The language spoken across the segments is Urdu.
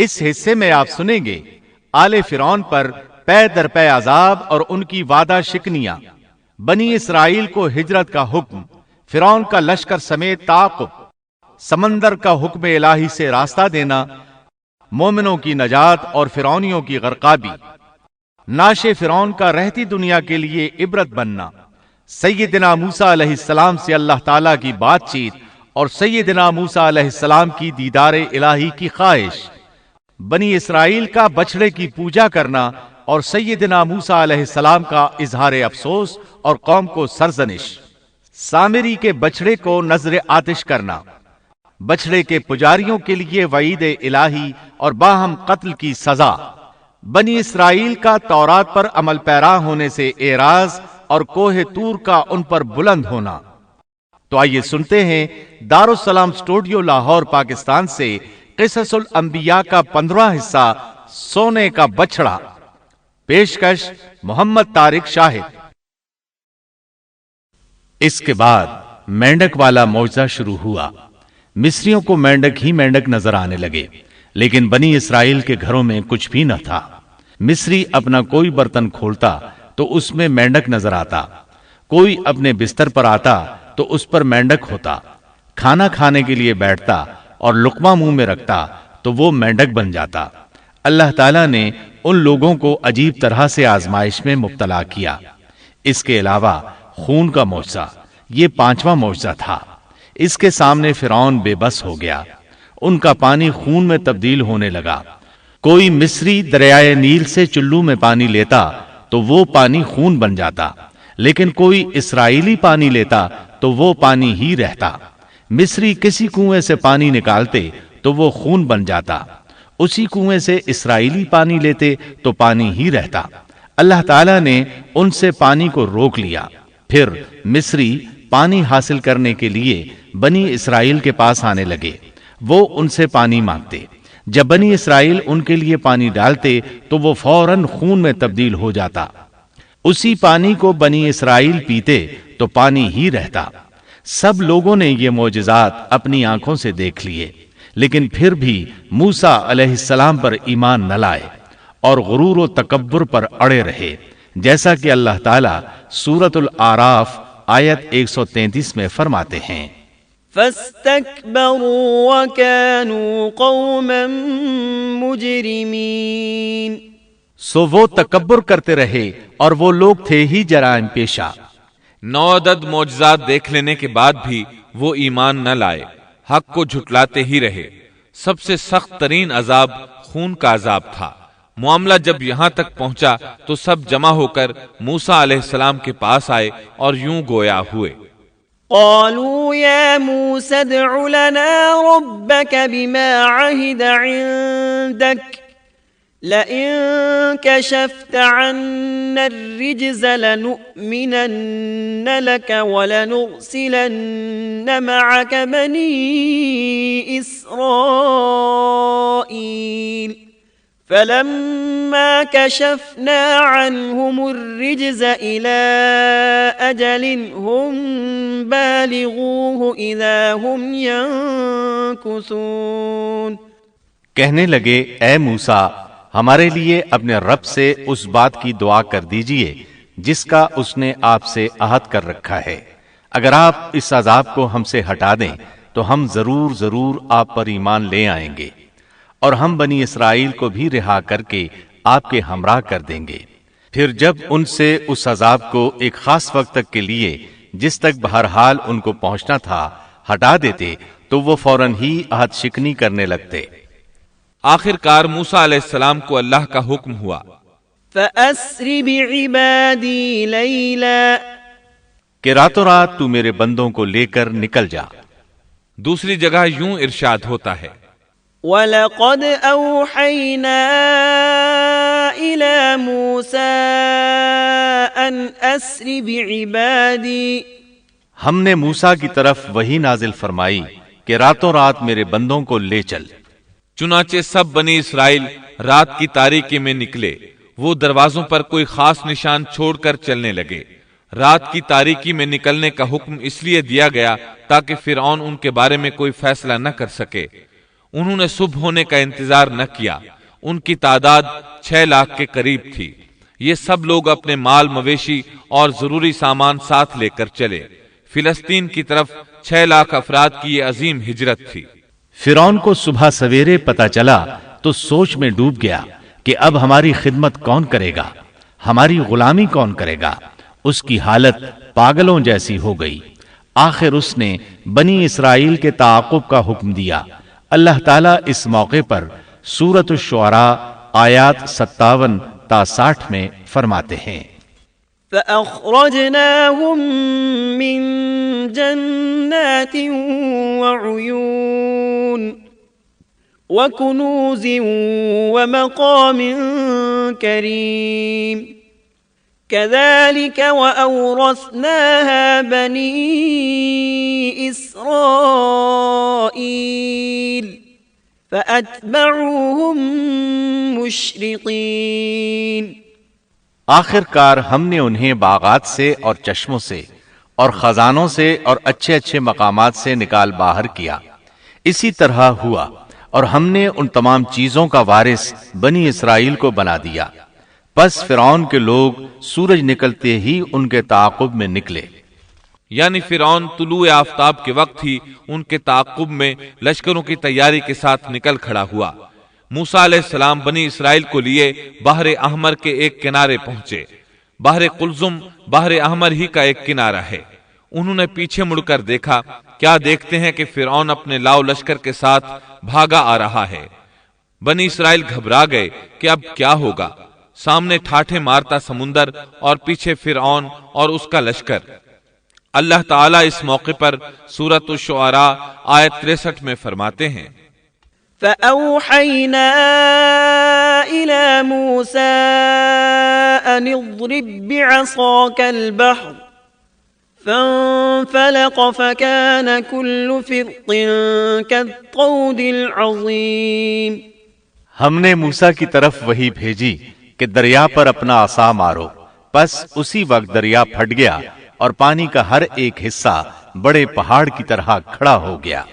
اس حصے میں آپ سنیں گے آل فرعون پر پے در پے عذاب اور ان کی وعدہ شکنیاں، بنی اسرائیل کو ہجرت کا حکم، فرعون کا لشکر سمیت تعاقب، سمندر کا حکم الہی سے راستہ دینا، مومنوں کی نجات اور فرعونیوں کی غرقابی، ناش فرعون کا رہتی دنیا کے لیے عبرت بننا، سیدنا موسیٰ علیہ السلام سے اللہ تعالیٰ کی بات چیت اور سیدنا موسیٰ علیہ السلام کی دیدار الہی کی خواہش، بنی اسرائیل کا بچڑے کی پوجا کرنا اور سیدنا موسیٰ علیہ السلام کا اظہار افسوس اور قوم کو سرزنش، سامری کے بچڑے کو نذر آتش کرنا، بچڑے کے پجاریوں کے لیے وعید الہی اور باہم قتل کی سزا، بنی اسرائیل کا تورات پر عمل پیرا ہونے سے اعراض اور کوہ طور کا ان پر بلند ہونا۔ تو آئیے سنتے ہیں دارالسلام اسٹوڈیو لاہور پاکستان سے قصص الانبیاء کا 15واں حصہ سونے کا بچڑا، پیشکش محمد طارق شاہد۔ اس کے بعد مینڈک والا معجزہ شروع ہوا۔ مصریوں کو مینڈک ہی مینڈک نظر آنے لگے، لیکن بنی اسرائیل کے گھروں میں کچھ بھی نہ تھا۔ مصری اپنا کوئی برتن کھولتا تو اس میں مینڈک نظر آتا، کوئی اپنے بستر پر آتا تو اس پر مینڈک ہوتا، کھانا کھانے کے لیے بیٹھتا اور لقمہ منہ میں رکھتا تو وہ مینڈک بن جاتا۔ اللہ تعالیٰ نے ان لوگوں کو عجیب طرح سے آزمائش میں مبتلا کیا۔ اس کے علاوہ خون کا معجزہ، یہ 5واں معجزہ تھا۔ اس کے سامنے فرعون بے بس ہو گیا، ان کا پانی خون میں تبدیل ہونے لگا۔ کوئی مصری دریائے نیل سے چلو میں پانی لیتا تو وہ پانی خون بن جاتا، لیکن کوئی اسرائیلی پانی لیتا تو وہ پانی ہی رہتا۔ مصری کسی کنویں سے پانی نکالتے تو وہ خون بن جاتا، اسی کنویں سے اسرائیلی پانی لیتے تو پانی ہی رہتا۔ اللہ تعالیٰ نے ان سے پانی کو روک لیا۔ پھر مصری پانی حاصل کرنے کے لیے بنی اسرائیل کے پاس آنے لگے، وہ ان سے پانی مانگتے۔ جب بنی اسرائیل ان کے لیے پانی ڈالتے تو وہ فوراً خون میں تبدیل ہو جاتا۔ اسی پانی کو بنی اسرائیل پیتے تو پانی ہی رہتا۔ سب لوگوں نے یہ معجزات اپنی آنکھوں سے دیکھ لیے، لیکن پھر بھی موسیٰ علیہ السلام پر ایمان نہ لائے اور غرور و تکبر پر اڑے رہے، جیسا کہ اللہ تعالیٰ سورۃ الاعراف آیت 133 میں فرماتے ہیں، فَاسْتَكْبَرُوا وَكَانُوا قَوْمًا مُجْرِمِينَ۔ سو وہ تکبر کرتے رہے اور وہ لوگ تھے ہی جرائم پیشہ۔ 9 عدد معجزات دیکھ لینے کے بعد بھی وہ ایمان نہ لائے، حق کو جھٹلاتے ہی رہے۔ سب سے سخت ترین عذاب خون کا عذاب تھا۔ معاملہ جب یہاں تک پہنچا تو سب جمع ہو کر موسیٰ علیہ السلام کے پاس آئے اور یوں گویا ہوئے، قالوا يا موسى ادع لنا ربك بما عهد عندك لئن كشفت عنا الرجز لنؤمنن لك ولنرسلن معك بني إسرائيل فلما كشفنا عنهم الرجز إلى أجل هم بالغوه إذا هم ينكثون۔ کہنے لگے اے موسیٰ، ہمارے لیے اپنے رب سے اس بات کی دعا کر دیجئے جس کا اس نے آپ سے عہد کر رکھا ہے۔ اگر آپ اس عذاب کو ہم سے ہٹا دیں تو ہم ضرور آپ پر ایمان لے آئیں گے، اور ہم بنی اسرائیل کو بھی رہا کر کے آپ کے ہمراہ کر دیں گے۔ پھر جب ان سے اس عذاب کو ایک خاص وقت تک کے لیے جس تک بہرحال ان کو پہنچنا تھا ہٹا دیتے تو وہ فوراً ہی عہد شکنی کرنے لگتے۔ آخر کار موسیٰ علیہ السلام کو اللہ کا حکم ہوا، فَأَسْرِ بِعِبَادِي لَيْلًا، کہ راتوں رات تو میرے بندوں کو لے کر نکل جا۔ دوسری جگہ یوں ارشاد ہوتا ہے، وَلَقَدْ أَوْحَيْنَا إِلَى مُوسَىٰ أَنْ أَسْرِ بِعِبَادِي، ہم نے موسیٰ کی طرف وحی نازل فرمائی کہ راتوں رات میرے بندوں کو لے چل۔ چنانچہ سب بنی اسرائیل رات کی تاریکی میں نکلے۔ وہ دروازوں پر کوئی خاص نشان چھوڑ کر چلنے لگے۔ رات کی تاریکی میں نکلنے کا حکم اس لیے دیا گیا تاکہ فرعون ان کے بارے میں کوئی فیصلہ نہ کر سکے۔ انہوں نے صبح ہونے کا انتظار نہ کیا۔ ان کی تعداد 6 لاکھ کے قریب تھی۔ یہ سب لوگ اپنے مال مویشی اور ضروری سامان ساتھ لے کر چلے۔ فلسطین کی طرف 6 لاکھ افراد کی یہ عظیم ہجرت تھی۔ فرعون کو صبح سویرے پتا چلا تو سوچ میں ڈوب گیا کہ اب ہماری خدمت کون کرے گا، ہماری غلامی کون کرے گا۔ اس کی حالت پاگلوں جیسی ہو گئی۔ آخر اس نے بنی اسرائیل کے تعاقب کا حکم دیا۔ اللہ تعالیٰ اس موقع پر سورۃ الشعراء آیات 57 تا 60 میں فرماتے ہیں، فأخرجناهم من جنات وعيون وكنوز ومقام كريم كذلك وأورثناها بني إسرائيل فأتبعوهم مشرقين۔ آخر کار ہم نے انہیں باغات سے اور چشموں سے اور خزانوں سے اور اچھے اچھے مقامات سے نکال باہر کیا۔ اسی طرح ہوا، اور ہم نے ان تمام چیزوں کا وارث بنی اسرائیل کو بنا دیا۔ پس فرعون کے لوگ سورج نکلتے ہی ان کے تعاقب میں نکلے، یعنی فرعون طلوع آفتاب کے وقت ہی ان کے تعاقب میں لشکروں کی تیاری کے ساتھ نکل کھڑا ہوا۔ موسیٰ علیہ السلام بنی اسرائیل کو لیے بحر احمر کے ایک کنارے پہنچے۔ بحر قلزم بحر احمر ہی کا ایک کنارہ ہے۔ انہوں نے پیچھے مڑ کر دیکھا، کیا دیکھتے ہیں کہ فرعون اپنے لاؤ لشکر کے ساتھ بھاگا آ رہا ہے۔ بنی اسرائیل گھبرا گئے کہ اب کیا ہوگا۔ سامنے ٹھاٹھے مارتا سمندر اور پیچھے فرعون اور اس کا لشکر۔ اللہ تعالیٰ اس موقع پر سورۃ الشعراء آیت 63 میں فرماتے ہیں، فأوحينا إلى موسى أن اضرب بعصاك البحر فانفلق فكان كل فرق كالطود العظيم۔ ہم نے موسیٰ کی طرف وحی بھیجی کہ دریا پر اپنا عصا مارو، پس اسی وقت دریا پھٹ گیا اور پانی کا ہر ایک حصہ بڑے پہاڑ کی طرح کھڑا ہو گیا۔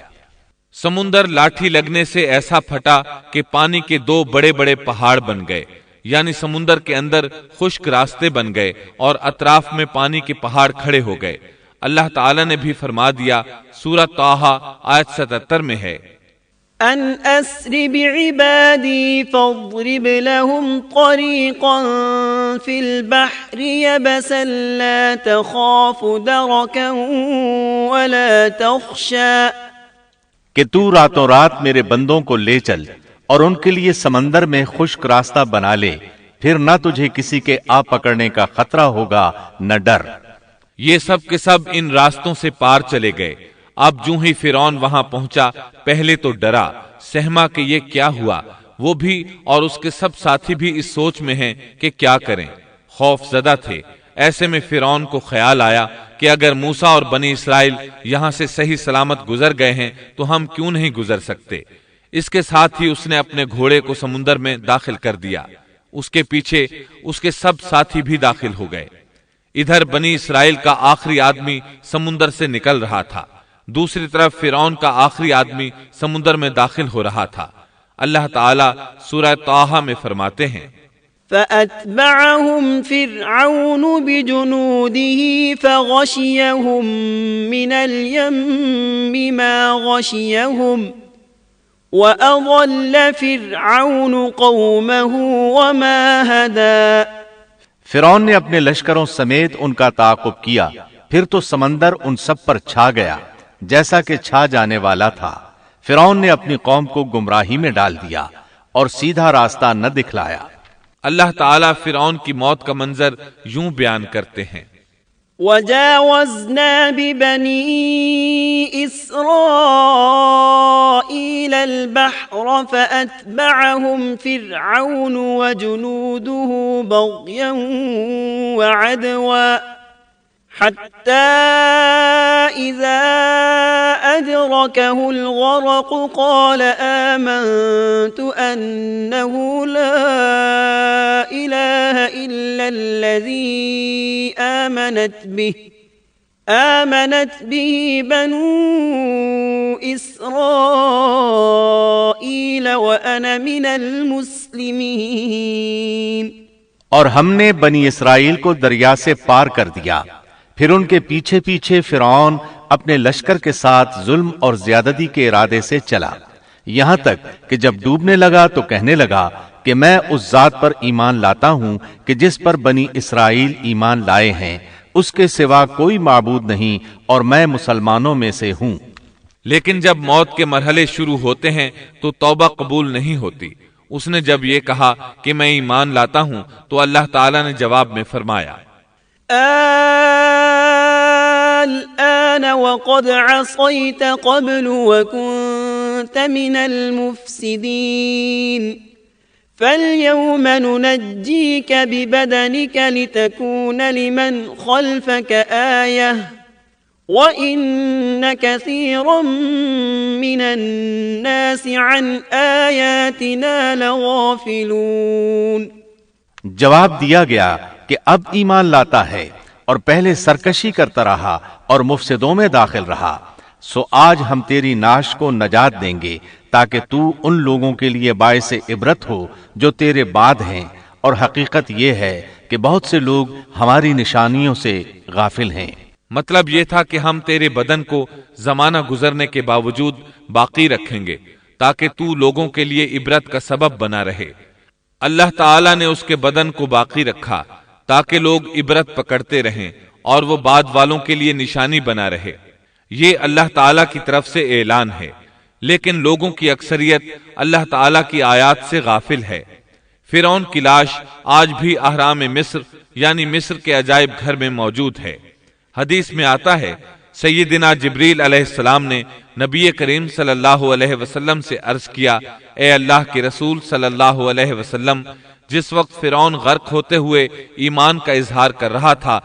سمندر لاٹھی لگنے سے ایسا پھٹا کہ پانی کے 2 بڑے بڑے پہاڑ بن گئے، یعنی سمندر کے اندر خشک راستے بن گئے اور اطراف میں پانی کے پہاڑ کھڑے ہو گئے۔ اللہ تعالیٰ نے بھی فرما دیا، سورۃ طٰہٰ آیت 77 میں ہے، أن أسر بعبادي فاضرب لهم طريقا في البحر يبسا لا تخاف دركا ولا تخشى، کہ تو راتوں رات میرے بندوں کو لے چل اور ان کے لیے سمندر میں خشک راستہ بنا لے، پھر نہ تجھے کسی کے آ پکڑنے کا خطرہ ہوگا نہ ڈر۔ یہ سب کے سب ان راستوں سے پار چلے گئے۔ اب جو ہی فرعون وہاں پہنچا، پہلے تو ڈرا، سہما کہ یہ کیا ہوا۔ وہ بھی اور اس کے سب ساتھی بھی اس سوچ میں ہیں کہ کیا کریں، خوف زدہ تھے۔ ایسے میں فرعون کو خیال آیا کہ اگر موسیٰ اور بنی اسرائیل یہاں سے صحیح سلامت گزر گئے ہیں تو ہم کیوں نہیں گزر سکتے۔ اس کے ساتھ ہی اس نے اپنے گھوڑے کو سمندر میں داخل کر دیا۔ اس کے پیچھے اس کے سب ساتھی بھی داخل ہو گئے۔ ادھر بنی اسرائیل کا آخری آدمی سمندر سے نکل رہا تھا، دوسری طرف فرعون کا آخری آدمی سمندر میں داخل ہو رہا تھا۔ اللہ تعالیٰ سورہ طٰہٰ میں فرماتے ہیں، فأتبعهم فرعون بجنوده فغشيهم من اليم ما غشيهم وأضل فرعون قومه وما هدى۔ فرعون نے اپنے لشکروں سمیت ان کا تعاقب کیا، پھر تو سمندر ان سب پر چھا گیا جیسا کہ چھا جانے والا تھا۔ فرعون نے اپنی قوم کو گمراہی میں ڈال دیا اور سیدھا راستہ نہ دکھلایا۔ اللہ تعالیٰ فرعون کی موت کا منظر یوں بیان کرتے ہیں، وجاوزنا ببني إسرائيل البحر فأتبعهم فرعون وجنوده بغيا وعدوا حتى إذا أدركه الغرق قال آمنت أنه لا إله إلا الذي آمنت به بنو إسرائيل وأنا من المسلمين۔ اور ہم نے بنی اسرائیل کو دریا سے پار کر دیا، پھر ان کے پیچھے پیچھے فرعون اپنے لشکر کے ساتھ ظلم اور زیادتی کے ارادے سے چلا، یہاں تک کہ جب ڈوبنے لگا تو کہنے لگا کہ میں اس ذات پر ایمان لاتا ہوں کہ جس پر بنی اسرائیل ایمان لائے ہیں، اس کے سوا کوئی معبود نہیں، اور میں مسلمانوں میں سے ہوں۔ لیکن جب موت کے مرحلے شروع ہوتے ہیں تو توبہ قبول نہیں ہوتی۔ اس نے جب یہ کہا کہ میں ایمان لاتا ہوں تو اللہ تعالیٰ نے جواب میں فرمایا، الآن وقد عصيت قبل وكنت من المفسدين فاليوم ننجيك ببدنك لتكون لمن خلفك آية وإن كثيرا من الناس عن آياتنا لغافلون۔ جواب دیا گیا کہ اب ایمان لاتا ہے اور پہلے سرکشی کرتا رہا اور مفسدوں میں داخل رہا، سو آج ہم تیری ناش کو نجات دیں گے تاکہ تو ان لوگوں کے لیے باعث عبرت ہو جو تیرے بعد ہیں، اور حقیقت یہ ہے کہ بہت سے لوگ ہماری نشانیوں سے غافل ہیں۔ مطلب یہ تھا کہ ہم تیرے بدن کو زمانہ گزرنے کے باوجود باقی رکھیں گے تاکہ تو لوگوں کے لیے عبرت کا سبب بنا رہے۔ اللہ تعالیٰ نے اس کے بدن کو باقی رکھا تاکہ لوگ عبرت پکڑتے رہیں اور وہ بعد والوں کے لیے نشانی بنا رہے۔ یہ اللہ تعالیٰ کی طرف سے اعلان ہے، لیکن لوگوں کی اکثریت اللہ تعالیٰ کی آیات سے غافل ہے۔ فرعون کی لاش آج بھی اہرام مصر یعنی مصر کے عجائب گھر میں موجود ہے۔ حدیث میں آتا ہے سیدنا جبریل علیہ السلام نے نبی کریم صلی اللہ علیہ وسلم سے عرض کیا، اے اللہ کے رسول صلی اللہ علیہ وسلم، جس وقت فرعون غرق ہوتے ہوئے ایمان کا اظہار کر رہا تھا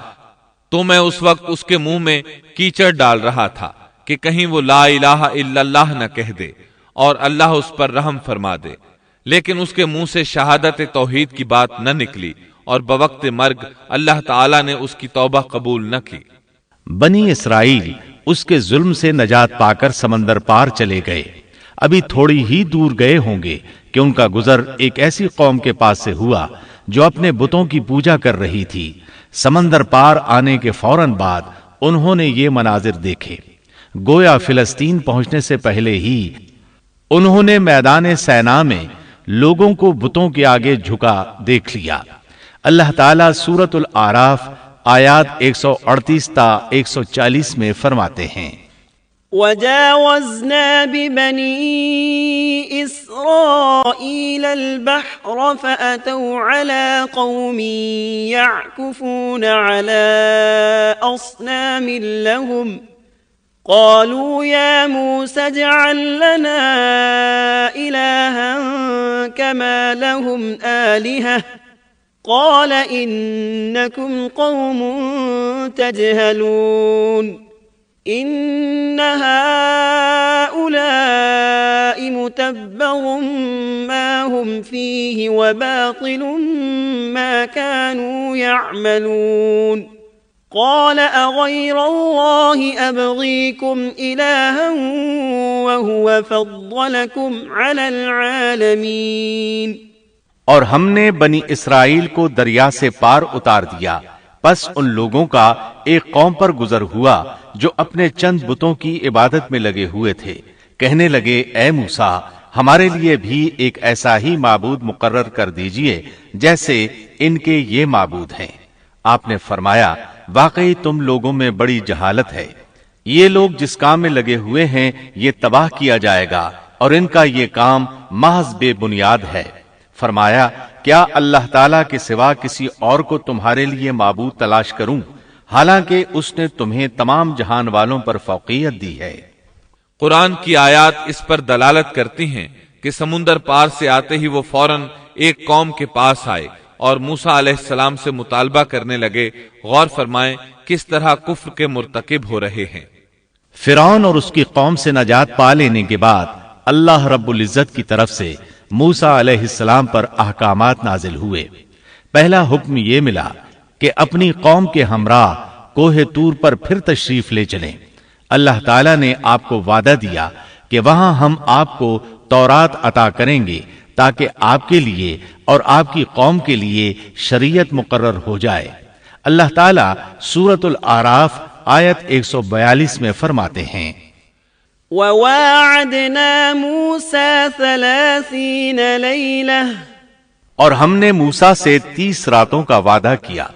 تو میں اس وقت اس کے منہ میں کیچڑ ڈال رہا تھا کہ کہیں وہ لا الہ الا اللہ نہ کہہ دے اور اللہ اس پر رحم فرما دے، لیکن اس کے منہ سے شہادت توحید کی بات نہ نکلی اور بوقت مرگ اللہ تعالیٰ نے اس کی توبہ قبول نہ کی۔ بنی اسرائیل اس کے ظلم سے نجات پا کر سمندر پار چلے گئے۔ ابھی تھوڑی ہی دور گئے ہوں گے کہ ان کا گزر ایک ایسی قوم کے پاس سے ہوا جو اپنے بتوں کی پوجا کر رہی تھی۔ سمندر پار آنے کے فوراً بعد انہوں نے یہ مناظر دیکھے، گویا فلسطین پہنچنے سے پہلے ہی انہوں نے میدان سینا میں لوگوں کو بتوں کے آگے جھکا دیکھ لیا۔ اللہ تعالیٰ سورۃ الاعراف آیات 138 تا 140 میں فرماتے ہیں، وجاوزنا ببني إسرائيل البحر فأتوا على قوم يعكفون على أصنام لهم قالوا يا موسى اجعل لنا إلها كما لهم آلهة قال إنكم قوم تجهلون إن هؤلاء متبر ما هم فيه وباطل ما كانوا يعملون قال أغير الله أبغيكم إلها وهو فضلكم على العالمين۔ اور ہم نے بنی اسرائیل کو دریا سے پار اتار دیا، پس ان لوگوں کا ایک قوم پر گزر ہوا جو اپنے چند بتوں کی عبادت میں لگے ہوئے تھے۔ کہنے لگے اے موسیٰ، ہمارے لیے بھی ایک ایسا ہی معبود مقرر کر دیجئے جیسے ان کے یہ معبود ہیں۔ آپ نے فرمایا واقعی تم لوگوں میں بڑی جہالت ہے، یہ لوگ جس کام میں لگے ہوئے ہیں یہ تباہ کیا جائے گا اور ان کا یہ کام محض بے بنیاد ہے۔ فرمایا کیا اللہ تعالیٰ کے سوا کسی اور کو تمہارے لیے معبود تلاش کروں، حالانکہ اس نے تمہیں تمام جہان والوں پر فوقیت دی ہے۔ قرآن کی آیات اس پر دلالت کرتی ہیں کہ سمندر پار سے آتے ہی وہ فوراً ایک قوم کے پاس آئے اور موسیٰ علیہ السلام سے مطالبہ کرنے لگے۔ غور فرمائیں کس طرح کفر کے مرتکب ہو رہے ہیں۔ فرعون اور اس کی قوم سے نجات پا لینے کے بعد اللہ رب العزت کی طرف سے موسیٰ علیہ السلام پر احکامات نازل ہوئے۔ پہلا حکم یہ ملا کہ اپنی قوم کے ہمراہ کوہ طور پر پھر تشریف لے چلیں۔ اللہ تعالیٰ نے آپ کو وعدہ دیا کہ وہاں ہم آپ کو تورات عطا کریں گے تاکہ آپ کے لیے اور آپ کی قوم کے لیے شریعت مقرر ہو جائے۔ اللہ تعالیٰ سورۃ الاعراف آیت 142 میں فرماتے ہیں، وَوَاعَدْنَا مُوسَى 30 لَيْلَةً اور ہم نے موسیٰ سے 30 راتوں کا وعدہ کیا۔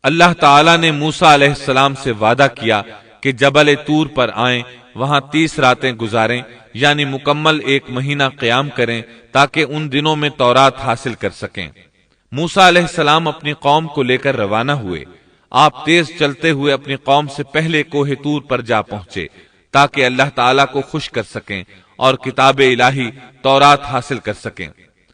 اللہ تعالیٰ نے موسیٰ علیہ السلام سے وعدہ کیا کہ جبل طور پر آئیں، وہاں 30 راتیں گزاریں، یعنی مکمل 1 مہینہ قیام کریں تاکہ ان دنوں میں تورات حاصل کر سکیں۔ موسیٰ علیہ السلام اپنی قوم کو لے کر روانہ ہوئے۔ آپ تیز چلتے ہوئے اپنی قوم سے پہلے کوہ طور پر جا پہنچے تاکہ اللہ تعالیٰ کو خوش کر سکیں اور کتاب الہی تورات حاصل کر سکیں۔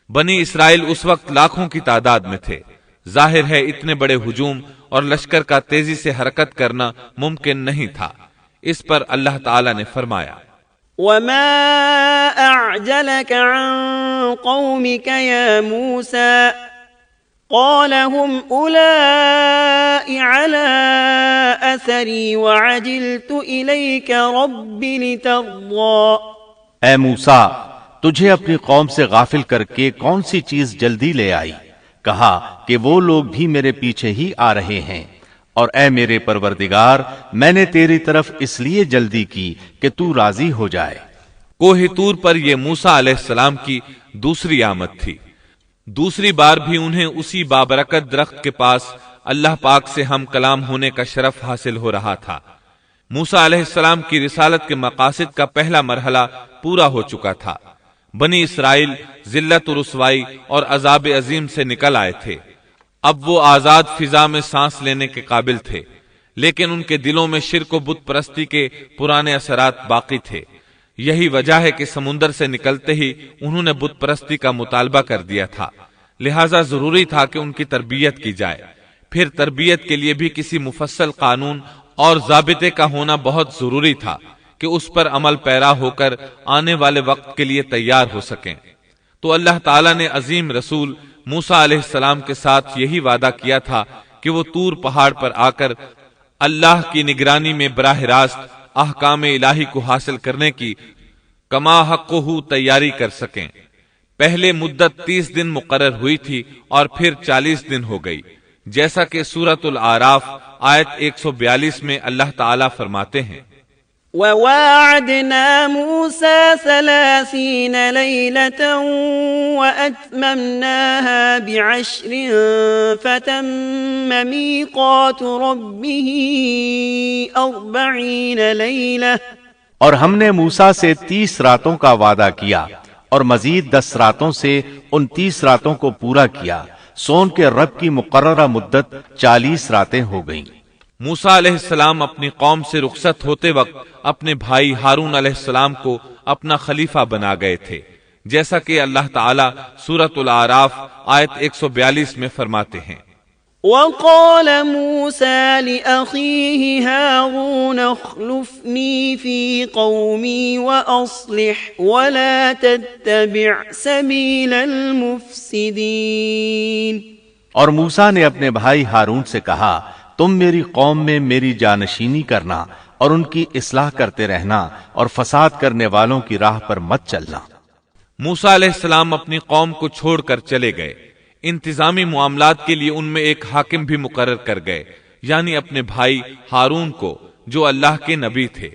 بنی اسرائیل اس وقت لاکھوں کی تعداد میں تھے۔ ظاہر ہے اتنے بڑے ہجوم اور لشکر کا تیزی سے حرکت کرنا ممکن نہیں تھا۔ اس پر اللہ تعالیٰ نے فرمایا، وَمَا أَعْجَلَكَ عَن قَوْمِكَ يَا مُوسَى قَالَ هُمْ أُولَاءِ عَلَىٰ أَثَرِي وَعَجِلْتُ إِلَيْكَ رَبِّ لِتَرْضَىٰ۔ اے موسیٰ، تجھے اپنی قوم سے غافل کر کے کون سی چیز جلدی لے آئی؟ کہا کہ وہ لوگ بھی میرے پیچھے ہی آ رہے ہیں، اور اے میرے پروردگار، میں نے تیری طرف اس لیے جلدی کی کہ تو راضی ہو جائے۔ کوہ طور پر یہ موسیٰ علیہ السلام کی دوسری آمد تھی۔ دوسری بار بھی انہیں اسی بابرکت درخت کے پاس اللہ پاک سے ہم کلام ہونے کا شرف حاصل ہو رہا تھا۔ موسیٰ علیہ السلام کی رسالت کے مقاصد کا پہلا مرحلہ پورا ہو چکا تھا۔ بنی اسرائیل ذلت و رسوائی اور عذاب عظیم سے نکل آئے تھے۔ اب وہ آزاد فضا میں سانس لینے کے قابل تھے، لیکن ان کے دلوں میں شرک و بت پرستی کے پرانے اثرات باقی تھے۔ یہی وجہ ہے کہ سمندر سے نکلتے ہی انہوں نے بت پرستی کا مطالبہ کر دیا تھا، لہٰذا ضروری تھا کہ ان کی تربیت کی جائے۔ پھر تربیت کے لیے بھی کسی مفصل قانون اور ضابطے کا ہونا بہت ضروری تھا کہ اس پر عمل پیرا ہو کر آنے والے وقت کے لیے تیار ہو سکیں۔ تو اللہ تعالیٰ نے عظیم رسول موسیٰ علیہ السلام کے ساتھ یہی وعدہ کیا تھا کہ وہ طور پہاڑ پر آ کر اللہ کی نگرانی میں براہ راست احکام الہی کو حاصل کرنے کی کما حقہ تیاری کر سکیں۔ پہلے مدت 30 دن مقرر ہوئی تھی اور پھر 40 دن ہو گئی، جیسا کہ سورۃ الاعراف آیت 142 میں اللہ تعالیٰ فرماتے ہیں، وَوَاعَدْنَا مُوسَى 30 لَيْلَةً وَأَتْمَمْنَاهَا ب10 فَتَمَّ مِيقَاتُ رَبِّهِ 40 لَيْلَةً۔ اور ہم نے موسیٰ سے 30 راتوں کا وعدہ کیا اور مزید 10 راتوں سے ان 30 راتوں کو پورا کیا، سو ان کے رب کی مقررہ مدت 40 راتیں ہو گئیں۔ موسیٰ علیہ السلام اپنی قوم سے رخصت ہوتے وقت اپنے بھائی ہارون علیہ السلام کو اپنا خلیفہ بنا گئے تھے، جیسا کہ اللہ تعالیٰ سورۃ الاعراف آیت 142 میں فرماتے ہیں، وَقَالَ مُوسَى لِأَخِيهِ هَارُونَ اخْلُفْنِي فِي قَوْمِي وَأَصْلِحْ وَلَا تَتَّبِعْ سَبِيلَ الْمُفْسِدِينَ۔ اور موسیٰ نے اپنے بھائی ہارون سے کہا، تم میری قوم میں میری جانشینی کرنا اور ان کی اصلاح کرتے رہنا اور فساد کرنے والوں کی راہ پر مت چلنا۔ موسیٰ علیہ السلام اپنی قوم کو چھوڑ کر چلے گئے۔ انتظامی معاملات کے لیے ان میں ایک حاکم بھی مقرر کر گئے، یعنی اپنے بھائی ہارون کو، جو اللہ کے نبی تھے۔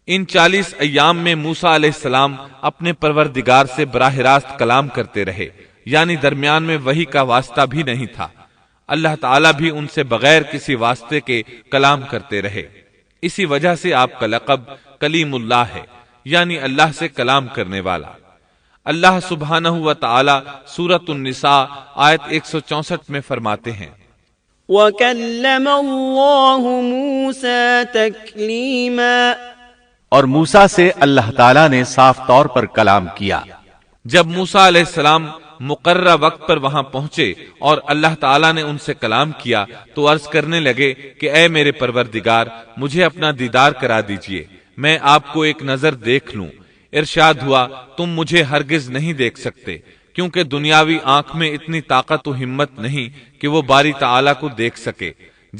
ان 40 ایام میں موسیٰ علیہ السلام اپنے پروردگار سے براہ راست کلام کرتے رہے، یعنی درمیان میں وحی کا واسطہ بھی نہیں تھا۔ اللہ تعالیٰ بھی ان سے بغیر کسی واسطے کے کلام کرتے رہے۔ اسی وجہ سے آپ کا لقب کلیم اللہ ہے، یعنی اللہ سے کلام کرنے والا۔ اللہ سبحانہ و تعالی سورۃ النساء آیت 164 میں فرماتے ہیں، وَكَلَّمَ اللَّهُ مُوسَى تَكْلِيمًا۔ اور موسیٰ سے اللہ تعالیٰ نے صاف طور پر کلام کیا۔ جب موسیٰ علیہ السلام مقررہ وقت پر وہاں پہنچے اور اللہ تعالیٰ نے ان سے کلام کیا تو عرض کرنے لگے کہ اے میرے پروردگار، مجھے اپنا دیدار کرا دیجئے، میں آپ کو ایک نظر دیکھ لوں۔ ارشاد ہوا، تم مجھے ہرگز نہیں دیکھ سکتے، کیونکہ دنیاوی آنکھ میں اتنی طاقت و ہمت نہیں کہ وہ باری تعالیٰ کو دیکھ سکے۔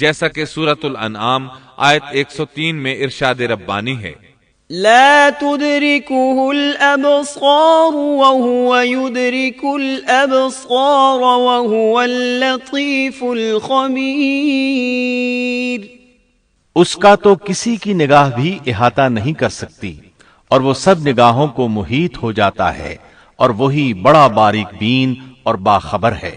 جیسا کہ سورۃ الانعام آیت 103 میں ارشاد ربانی ہے، لا تدركه الأبصار وهو يدرك الأبصار وهو اللطيف الخبير۔ اس کا تو کسی کی نگاہ بھی احاطہ نہیں کر سکتی، اور وہ سب نگاہوں کو محیط ہو جاتا ہے، اور وہی بڑا باریک بین اور باخبر ہے۔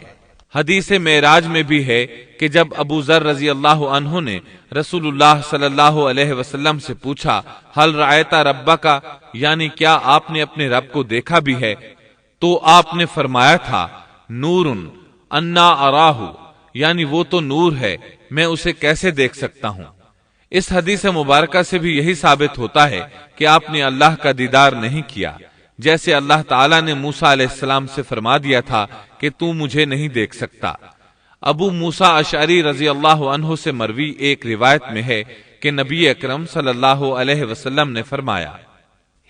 حدیث معراج میں بھی ہے کہ جب ابو ذر رضی اللہ عنہ نے رسول اللہ صلی اللہ علیہ وسلم سے پوچھا، حل رأیت ربک، یعنی کیا آپ نے اپنے رب کو دیکھا بھی ہے، تو آپ نے فرمایا تھا، نور انا اراہ، یعنی وہ تو نور ہے، میں اسے کیسے دیکھ سکتا ہوں۔ اس حدیث مبارکہ سے بھی یہی ثابت ہوتا ہے کہ آپ نے اللہ کا دیدار نہیں کیا، جیسے اللہ تعالیٰ نے موسیٰ علیہ السلام سے فرما دیا تھا کہ تو مجھے نہیں دیکھ سکتا۔ ابو موسیٰ اشعری رضی اللہ عنہ سے مروی ایک روایت میں ہے کہ نبی اکرم صلی اللہ علیہ وسلم نے فرمایا،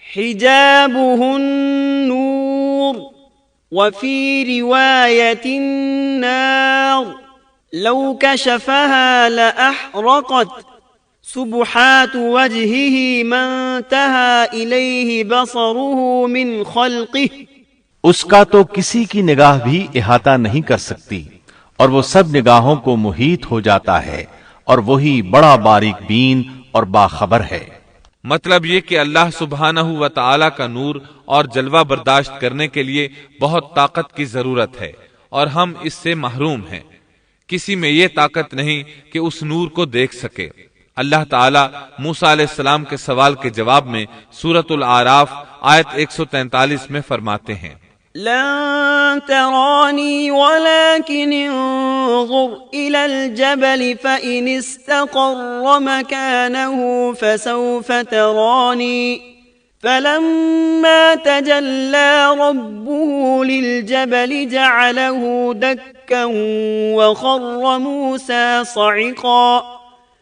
حجابه النور وفي رواية النار لو كشفها لأحرقت سبحات وجهه ما انتهى إليه بصره من خلقه۔ اس کا تو کسی کی نگاہ بھی احاطہ نہیں کر سکتی، اور وہ سب نگاہوں کو محیط ہو جاتا ہے، اور وہی بڑا باریک بین اور باخبر ہے۔ مطلب یہ کہ اللہ سبحانہ و تعالی کا نور اور جلوہ برداشت کرنے کے لیے بہت طاقت کی ضرورت ہے، اور ہم اس سے محروم ہیں۔ کسی میں یہ طاقت نہیں کہ اس نور کو دیکھ سکے۔ اللہ تعالیٰ موسیٰ علیہ السلام کے سوال کے جواب میں سورۃ الاعراف آیت 143 میں فرماتے ہیں، لن تراني ولكن انظر إلى الجبل فإن استقر مكانه فسوف تراني فلما تجلى ربه للجبل جعله دكا وخر موسى صعقا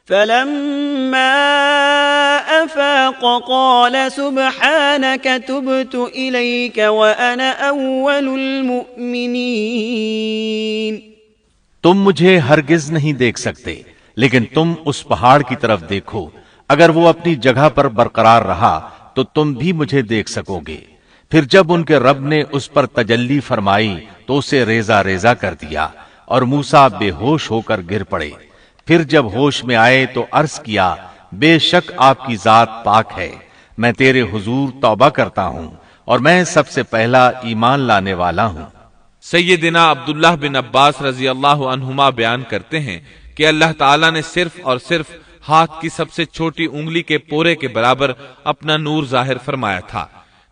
فلما أفاق قال سبحانك تبت إليك وأنا أول المؤمنين۔ تم مجھے ہرگز نہیں دیکھ سکتے، لیکن تم اس پہاڑ کی طرف دیکھو، اگر وہ اپنی جگہ پر برقرار رہا تو تم بھی مجھے دیکھ سکو گے۔ پھر جب ان کے رب نے اس پر تجلی فرمائی تو اسے ریزہ ریزہ کر دیا، اور موسیٰ بے ہوش ہو کر گر پڑے۔ پھر جب ہوش میں آئے تو عرض کیا، بے شک آپ کی ذات پاک ہے، میں تیرے حضور توبہ کرتا ہوں، اور میں سب سے پہلا ایمان لانے والا ہوں۔ سیدنا عبداللہ بن عباس رضی اللہ عنہما بیان کرتے ہیں کہ اللہ تعالیٰ نے صرف اور صرف ہاتھ کی سب سے چھوٹی انگلی کے پورے کے برابر اپنا نور ظاہر فرمایا تھا۔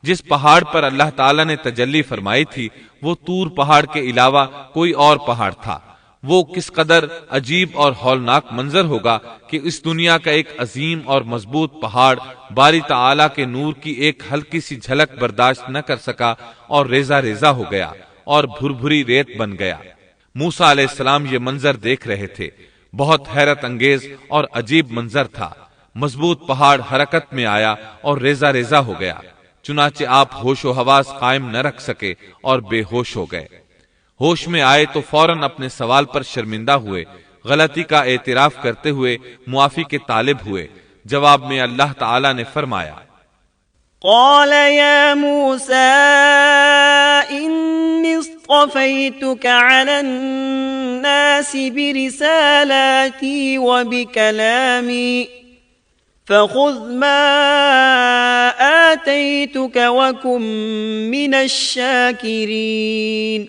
جس پہاڑ پر اللہ تعالیٰ نے تجلی فرمائی تھی وہ طور پہاڑ کے علاوہ کوئی اور پہاڑ تھا۔ وہ کس قدر عجیب اور ہولناک منظر ہوگا کہ اس دنیا کا ایک عظیم اور مضبوط پہاڑ باری تعالیٰ کے نور کی ایک ہلکی سی جھلک برداشت نہ کر سکا اور ریزہ ریزہ ہو گیا اور بھربھری ریت بن گیا۔ موسیٰ علیہ السلام یہ منظر دیکھ رہے تھے۔ بہت حیرت انگیز اور عجیب منظر تھا۔ مضبوط پہاڑ حرکت میں آیا اور ریزہ ریزہ ہو گیا، چنانچہ آپ ہوش و حواس قائم نہ رکھ سکے اور بے ہوش ہو گئے۔ ہوش میں آئے تو فوراً اپنے سوال پر شرمندہ ہوئے، غلطی کا اعتراف کرتے ہوئے معافی کے طالب ہوئے۔ جواب میں اللہ تعالیٰ نے فرمایا، قال يا موسى إني اصطفيتك على الناس برسالاتي وبكلامي فخذ ما آتيتك وكن من الشاكرين۔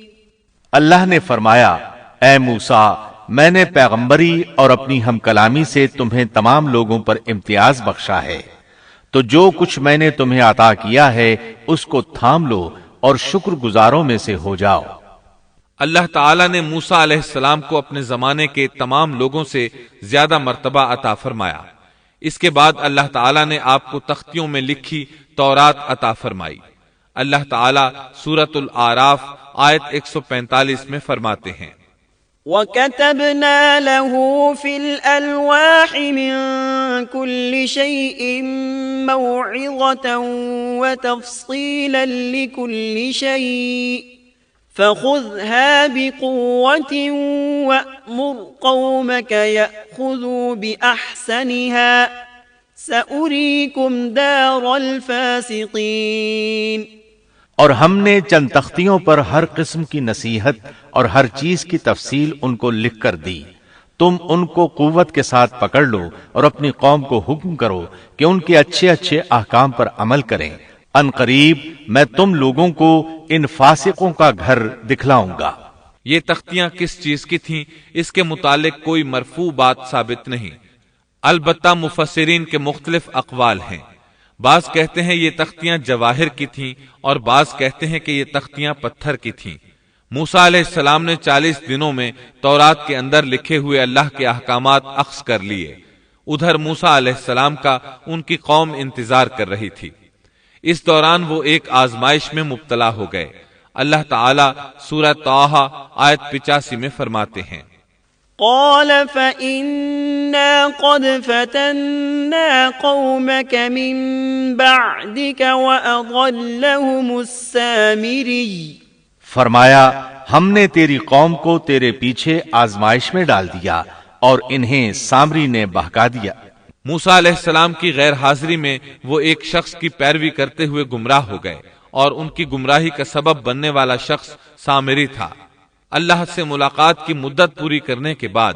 اللہ نے فرمایا، اے موسیٰ، میں نے پیغمبری اور اپنی ہم کلامی سے تمہیں تمام لوگوں پر امتیاز بخشا ہے، تو جو کچھ میں نے تمہیں عطا کیا ہے اس کو تھام لو اور شکر گزاروں میں سے ہو جاؤ۔ اللہ تعالیٰ نے موسیٰ علیہ السلام کو اپنے زمانے کے تمام لوگوں سے زیادہ مرتبہ عطا فرمایا۔ اس کے بعد اللہ تعالیٰ نے آپ کو تختیوں میں لکھی تورات عطا فرمائی۔ اللہ تعالیٰ سورۃ الاعراف آیت 145 میں فرماتے ہیں، وَكَتَبْنَا لَهُ فِي الْأَلْوَاحِ مِنْ كُلِّ شَيْءٍ مَوْعِظَةً وَتَفْصِيلًا لِكُلِّ شَيْءٍ فخذها بقوة وأمر قومك يأخذوا بأحسنها سأريكم دار الفاسقين۔ اور ہم نے چند تختیوں پر ہر قسم کی نصیحت اور ہر چیز کی تفصیل ان کو لکھ کر دی، تم ان کو قوت کے ساتھ پکڑ لو اور اپنی قوم کو حکم کرو کہ ان کے اچھے اچھے احکام پر عمل کریں، ان قریب میں تم لوگوں کو ان فاسقوں کا گھر دکھلاؤں گا۔ یہ تختیاں کس چیز کی تھیں اس کے متعلق کوئی مرفوع بات ثابت نہیں، البتہ مفسرین کے مختلف اقوال ہیں۔ بعض کہتے ہیں یہ تختیاں جواہر کی تھیں اور بعض کہتے ہیں کہ یہ تختیاں پتھر کی تھیں۔ موسیٰ علیہ السلام نے 40 دنوں میں تورات کے اندر لکھے ہوئے اللہ کے احکامات اخذ کر لیے۔ ادھر موسیٰ علیہ السلام کا ان کی قوم انتظار کر رہی تھی۔ اس دوران وہ ایک آزمائش میں مبتلا ہو گئے۔ اللہ تعالیٰ سورہ طٰہٰ آیت 85 میں فرماتے ہیں، قال فإنا قد فتنا قومك من بعدك وأضلهم السامري۔ فرمایا ہم نے تیری قوم کو تیرے پیچھے آزمائش میں ڈال دیا اور انہیں سامری نے بہکا دیا۔ موسیٰ علیہ السلام کی غیر حاضری میں وہ ایک شخص کی پیروی کرتے ہوئے گمراہ ہو گئے اور ان کی گمراہی کا سبب بننے والا شخص سامری تھا۔ اللہ سے ملاقات کی مدت پوری کرنے کے بعد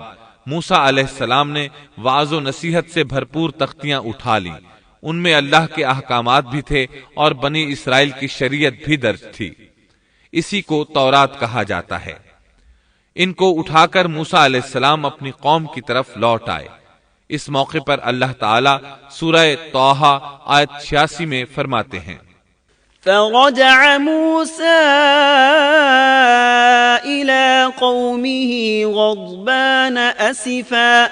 موسیٰ علیہ السلام نے وعظ و نصیحت سے بھرپور تختیاں اٹھا لیں۔ ان میں اللہ کے احکامات بھی تھے اور بنی اسرائیل کی شریعت بھی درج تھی۔ اسی کو تورات کہا جاتا ہے۔ ان کو اٹھا کر موسیٰ علیہ السلام اپنی قوم کی طرف لوٹ آئے۔ اس موقع پر اللہ تعالیٰ سورہ طٰہٰ آیت 86 میں فرماتے ہیں، فرجع موسى إلى قومه غضبان أسفا۔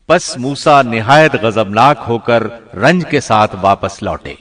پس موسیٰ نہایت غضبناک ہو کر رنج کے ساتھ واپس لوٹے۔